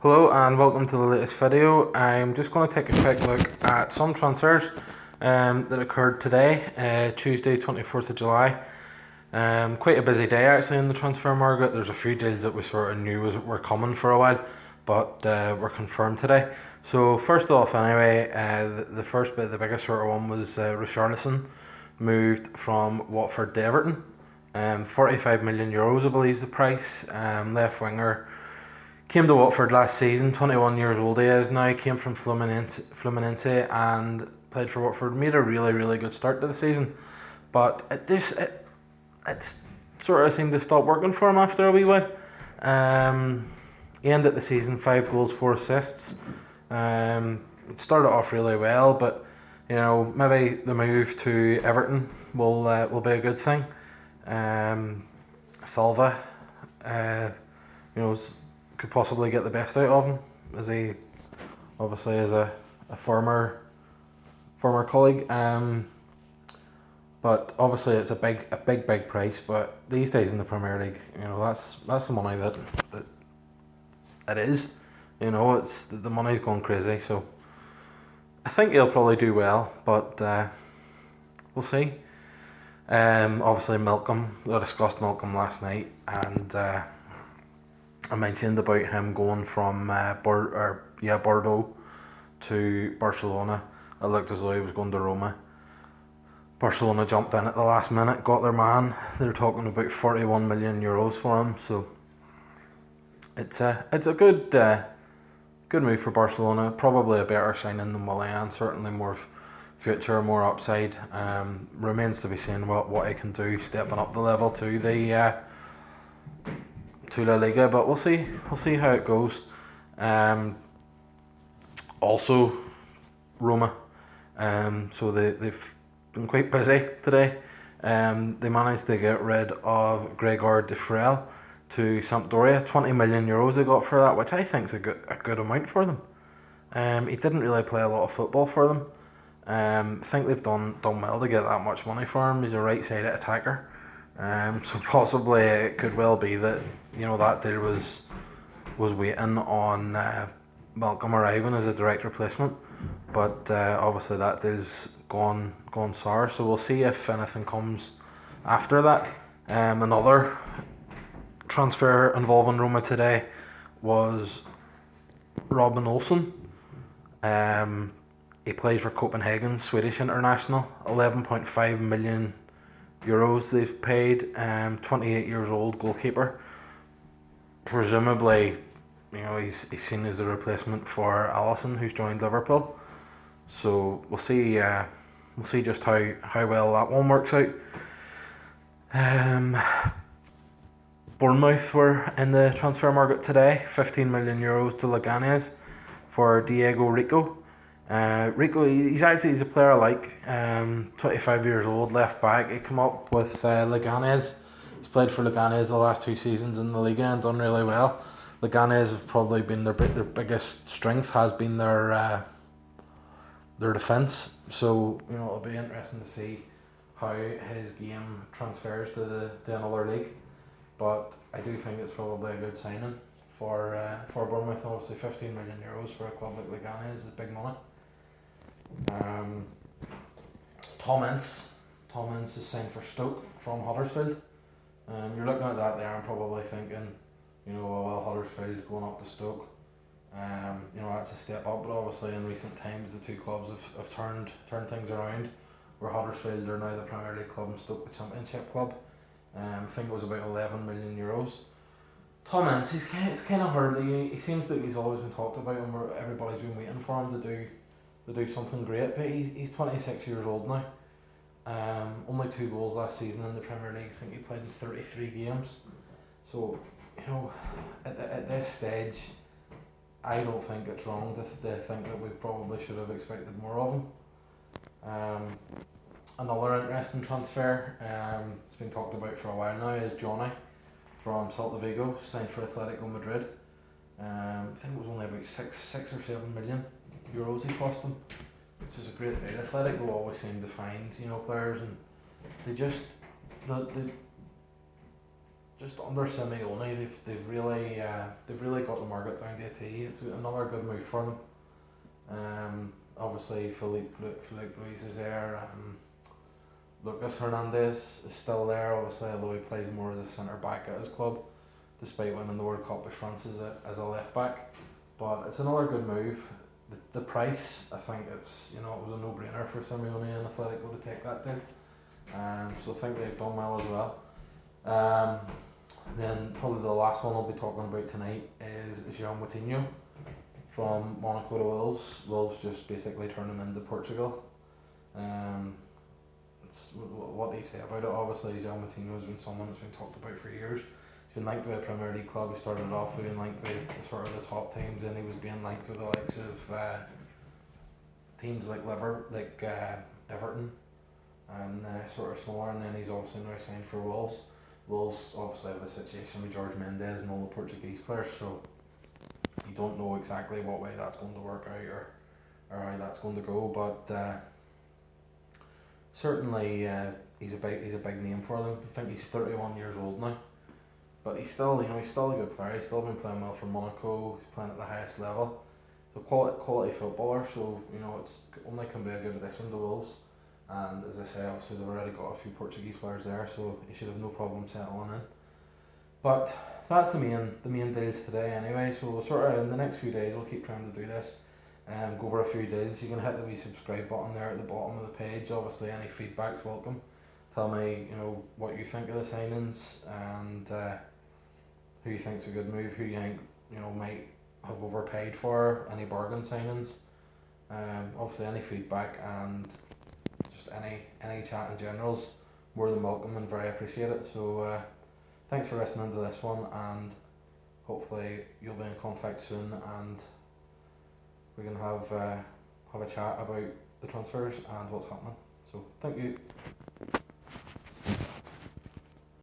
Hello and welcome to the latest video. I'm just going to take a quick look at some transfers that occurred today, Tuesday 24th of July. Quite a busy day actually in the transfer market. There's a few deals that we sort of knew were coming for a while, but were confirmed today. So first off anyway, the first bit, the biggest sort of one was Richarlison moved from Watford to Everton. 45 million euros I believe is the price. Left winger. Came to Watford last season, 21 years old he is now, came from Fluminense and played for Watford, made a really good start to the season, but it sort of seemed to stop working for him after a wee while. He ended the season 5 goals, 4 assists. It started off really well, but you know, maybe the move to Everton will be a good thing. Silva, you know, could possibly get the best out of him, as he obviously is a former colleague. But obviously it's a big price. But these days in the Premier League, you know, that's the money that it is. You know, it's the money's gone crazy. So I think he'll probably do well, but we'll see. Obviously Malcolm, I discussed Malcolm last night, and I mentioned about him going from Bordeaux to Barcelona. It looked as though he was going to Roma. Barcelona jumped in at the last minute, got their man. They're talking about 41 million euros for him, so it's a good move for Barcelona. Probably a better signing than Willian. Certainly more future, more upside. Remains to be seen what he can do, stepping up the level to the La Liga, but we'll see how it goes. Also, Roma. So they've been quite busy today. They managed to get rid of Gregor de Frel to Sampdoria. 20 million euros they got for that, which I think is a good amount for them. He didn't really play a lot of football for them. I think they've done well to get that much money for him. He's a right-sided attacker. So possibly it could well be that, you know, that deal was waiting on Malcolm arriving as a direct replacement, but obviously that deal's gone sour. So we'll see if anything comes after that. Another transfer involving Roma today was Robin Olsen. He played for Copenhagen, Swedish international. 11.5 million euros they've paid. 28 years old, goalkeeper. Presumably, you know, he's seen as a replacement for Alisson, who's joined Liverpool. So we'll see just how well that one works out. Bournemouth were in the transfer market today. 15 million euros to Leganés for Diego Rico. Rico, he's a player I like. 25 years old, left back. He came up with Leganés. He's played for Leganés the last 2 seasons in the Liga and done really well. Leganés have probably been their biggest strength has been their defence. So you know, it'll be interesting to see how his game transfers to another league. But I do think it's probably a good signing for Bournemouth. Obviously, 15 million euros for a club like Leganés is big money. Tom Ince is signed for Stoke from Huddersfield. You're looking at that there and probably thinking, you know, well, Huddersfield going up to Stoke, you know, that's a step up. But obviously, in recent times, the two clubs have turned things around, where Huddersfield are now the Premier League club and Stoke the Championship club. I think it was about 11 million euros. Tom Ince, it's kind of hard. He seems like he's always been talked about, and everybody's been waiting for him to do something great. But he's 26 years old now. Only 2 goals last season in the Premier League. I think he played in 33 games. So, you know, at this stage, I don't think it's wrong to think that we probably should have expected more of him. Another interesting transfer, it's been talked about for a while now, is Johnny from Celta Vigo, signed for Atletico Madrid. I think it was only about 6 or 7 million euros he cost them, which is a great deal. Atletico always seem to find, you know, players, and they just just under Simeone, they've really got the market down to a T. It's another good move for them. Obviously Felipe Luis is there. Lucas Hernandez is still there. Obviously, although he plays more as a centre back at his club, despite winning the World Cup with France as a left back. But it's another good move. The price, I think it was a no brainer for Simeone and Atletico to take that deal. So I think they've done well as well. Then probably the last one I'll be talking about tonight is João Moutinho from Monaco to Wolves. Wolves just basically turn him into Portugal. What do you say about it? Obviously, João Moutinho has been someone that's been talked about for years. He's been linked with a Premier League club. He started off being linked with sort of the top teams, and he was being linked with the likes of teams like Everton and sort of smaller. And then he's obviously now signed for Wolves. Wolves obviously have a situation with George Mendes and all the Portuguese players, so you don't know exactly what way that's going to work out or how that's going to go. But certainly he's a big name for them. I think he's 31 years old now, but he's still a good player. He's still been playing well for Monaco. He's playing at the highest level. So quality footballer. So it's only can be a good addition to Wolves. And as I say, obviously they've already got a few Portuguese players there, so he should have no problem settling in. But that's the main deals today anyway. So we'll sort of in the next few days we'll keep trying to do this. Go over a few deals. You can hit the wee subscribe button there at the bottom of the page. Obviously any feedback's welcome. Tell me what you think of the signings and who you think's a good move, who you think might have overpaid for, any bargain signings. Obviously any feedback and just any chat in general's more than welcome and very appreciated. So thanks for listening to this one, and hopefully you'll be in contact soon and we can have a chat about the transfers and what's happening. So thank you.